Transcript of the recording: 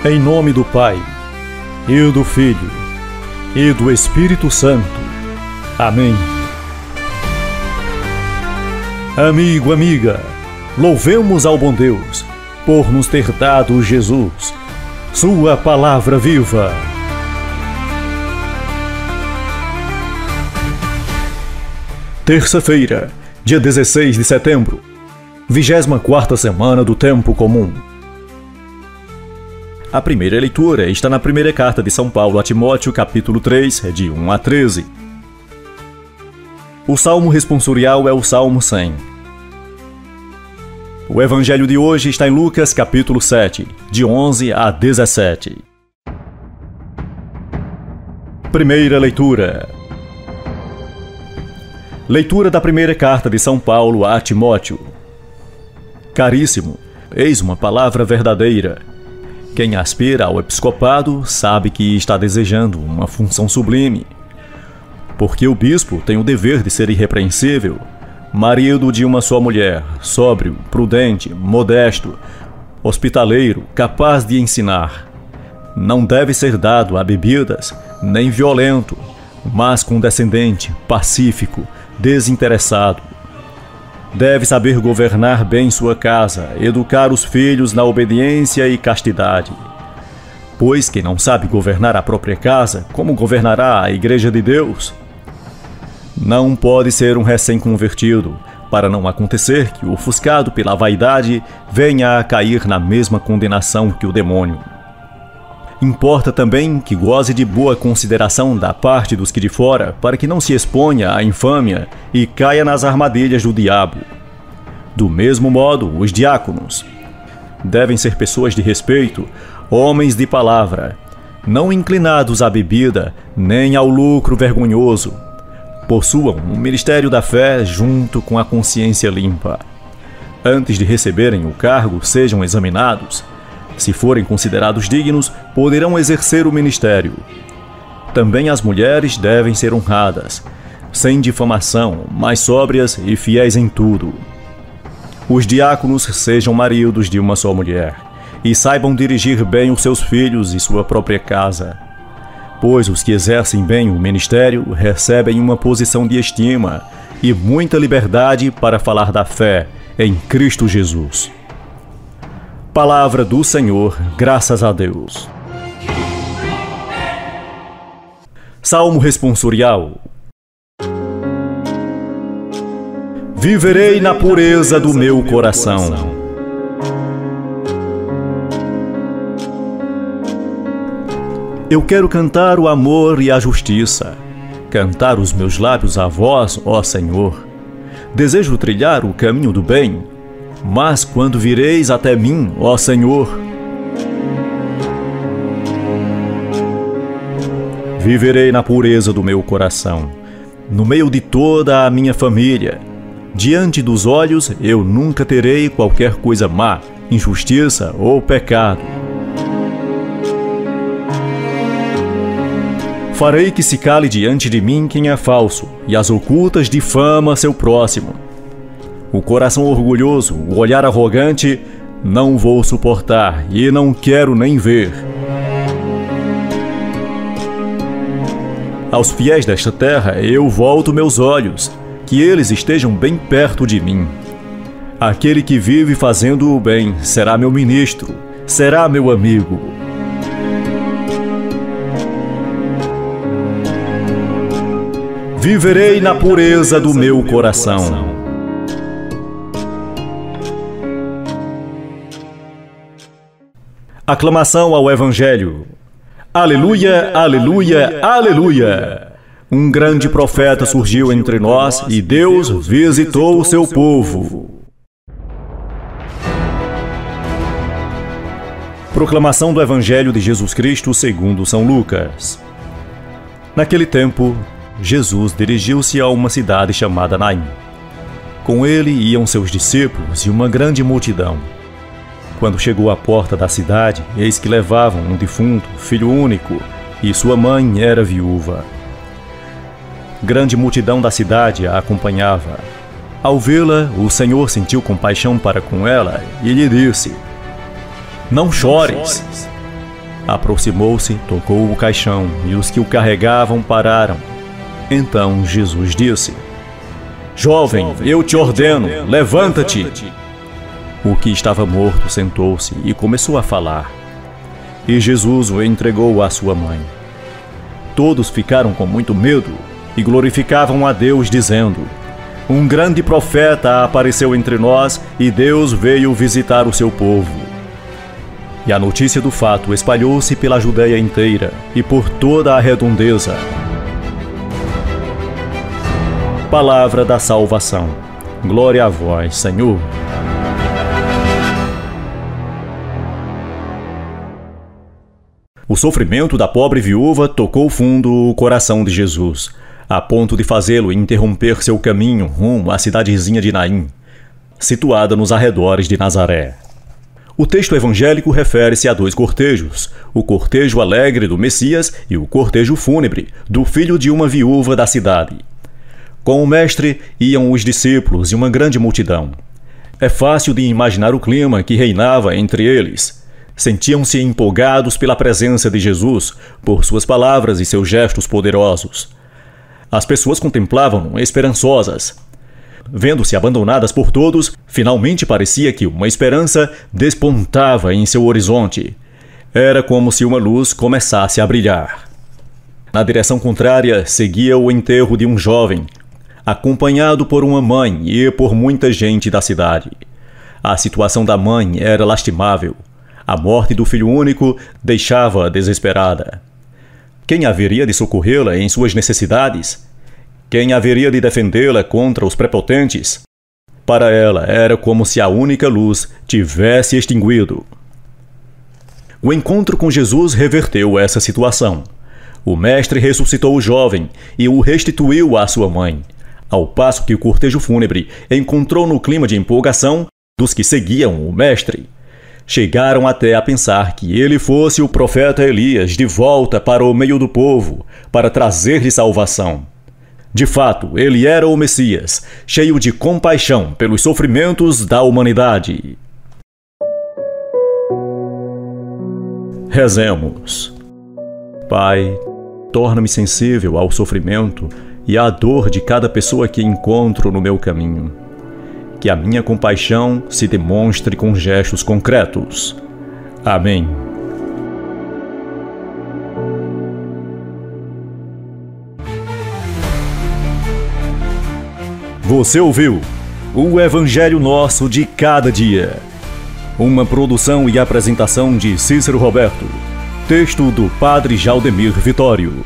Em nome do Pai, e do Filho, e do Espírito Santo. Amém. Amigo, amiga, louvemos ao bom Deus por nos ter dado Jesus, sua palavra viva. Terça-feira, dia 16 de setembro, 24ª semana do Tempo Comum. A primeira leitura está na primeira carta de São Paulo a Timóteo, capítulo 3, de 1 a 13. O salmo responsorial é o Salmo 100. O evangelho de hoje está em Lucas, capítulo 7, de 11 a 17. Primeira leitura. Leitura da primeira carta de São Paulo a Timóteo. Caríssimo, eis uma palavra verdadeira. Quem aspira ao episcopado sabe que está desejando uma função sublime. Porque o bispo tem o dever de ser irrepreensível, marido de uma só mulher, sóbrio, prudente, modesto, hospitaleiro, capaz de ensinar. Não deve ser dado a bebidas, nem violento, mas condescendente, pacífico, desinteressado. Deve saber governar bem sua casa, educar os filhos na obediência e castidade. Pois quem não sabe governar a própria casa, como governará a Igreja de Deus? Não pode ser um recém-convertido, para não acontecer que, ofuscado pela vaidade, venha a cair na mesma condenação que o demônio. Importa também que goze de boa consideração da parte dos que de fora, para que não se exponha à infâmia e caia nas armadilhas do diabo. Do mesmo modo, os diáconos devem ser pessoas de respeito, homens de palavra, não inclinados à bebida, nem ao lucro vergonhoso. Possuam o ministério da fé junto com a consciência limpa. Antes de receberem o cargo, sejam examinados. Se forem considerados dignos, poderão exercer o ministério. Também as mulheres devem ser honradas, sem difamação, mas sóbrias e fiéis em tudo. Os diáconos sejam maridos de uma só mulher, e saibam dirigir bem os seus filhos e sua própria casa. Pois os que exercem bem o ministério recebem uma posição de estima e muita liberdade para falar da fé em Cristo Jesus. Palavra do Senhor, graças a Deus. Salmo responsorial. Viverei na pureza do meu coração. Eu quero cantar o amor e a justiça, cantar os meus lábios a vós, ó Senhor. Desejo trilhar o caminho do bem, mas quando vireis até mim, ó Senhor? Viverei na pureza do meu coração, no meio de toda a minha família. Diante dos olhos eu nunca terei qualquer coisa má, injustiça ou pecado. Farei que se cale diante de mim quem é falso, e as ocultas difama seu próximo. O coração orgulhoso, o olhar arrogante, não vou suportar e não quero nem ver. Aos fiéis desta terra eu volto meus olhos, que eles estejam bem perto de mim. Aquele que vive fazendo o bem será meu ministro, será meu amigo. Viverei na pureza do meu coração. Aclamação ao Evangelho. Aleluia, aleluia, aleluia! Um grande profeta surgiu entre nós e Deus visitou o seu povo. Proclamação do Evangelho de Jesus Cristo segundo São Lucas. Naquele tempo, Jesus dirigiu-se a uma cidade chamada Naim. Com ele iam seus discípulos e uma grande multidão. Quando chegou à porta da cidade, eis que levavam um defunto, filho único, e sua mãe era viúva. Grande multidão da cidade a acompanhava. Ao vê-la, o Senhor sentiu compaixão para com ela e lhe disse: Não chores. Aproximou-se, tocou o caixão, e os que o carregavam pararam. Então Jesus disse: Jovem, eu te ordeno, levanta-te. O que estava morto sentou-se e começou a falar. E Jesus o entregou à sua mãe. Todos ficaram com muito medo e glorificavam a Deus, dizendo: Um grande profeta apareceu entre nós e Deus veio visitar o seu povo. E a notícia do fato espalhou-se pela Judeia inteira e por toda a redondeza. Palavra da salvação. Glória a vós, Senhor. O sofrimento da pobre viúva tocou fundo o coração de Jesus, a ponto de fazê-lo interromper seu caminho rumo à cidadezinha de Naim, situada nos arredores de Nazaré. O texto evangélico refere-se a dois cortejos, o cortejo alegre do Messias e o cortejo fúnebre do filho de uma viúva da cidade. Com o mestre iam os discípulos e uma grande multidão. É fácil de imaginar o clima que reinava entre eles. Sentiam-se empolgados pela presença de Jesus, por suas palavras e seus gestos poderosos. As pessoas contemplavam-no esperançosas. Vendo-se abandonadas por todos, finalmente parecia que uma esperança despontava em seu horizonte. Era como se uma luz começasse a brilhar. Na direção contrária, seguia o enterro de um jovem, acompanhado por uma mãe e por muita gente da cidade. A situação da mãe era lastimável. A morte do filho único deixava-a desesperada. Quem haveria de socorrê-la em suas necessidades? Quem haveria de defendê-la contra os prepotentes? Para ela era como se a única luz tivesse extinguido. O encontro com Jesus reverteu essa situação. O mestre ressuscitou o jovem e o restituiu à sua mãe, ao passo que o cortejo fúnebre encontrou no clima de empolgação dos que seguiam o mestre. Chegaram até a pensar que ele fosse o profeta Elias de volta para o meio do povo, para trazer-lhe salvação. De fato, ele era o Messias, cheio de compaixão pelos sofrimentos da humanidade. Rezemos. Pai, torna-me sensível ao sofrimento e à dor de cada pessoa que encontro no meu caminho. Que a minha compaixão se demonstre com gestos concretos. Amém. Você ouviu o Evangelho Nosso de Cada Dia. Uma produção e apresentação de Cícero Roberto. Texto do Padre Jaldemir Vitório.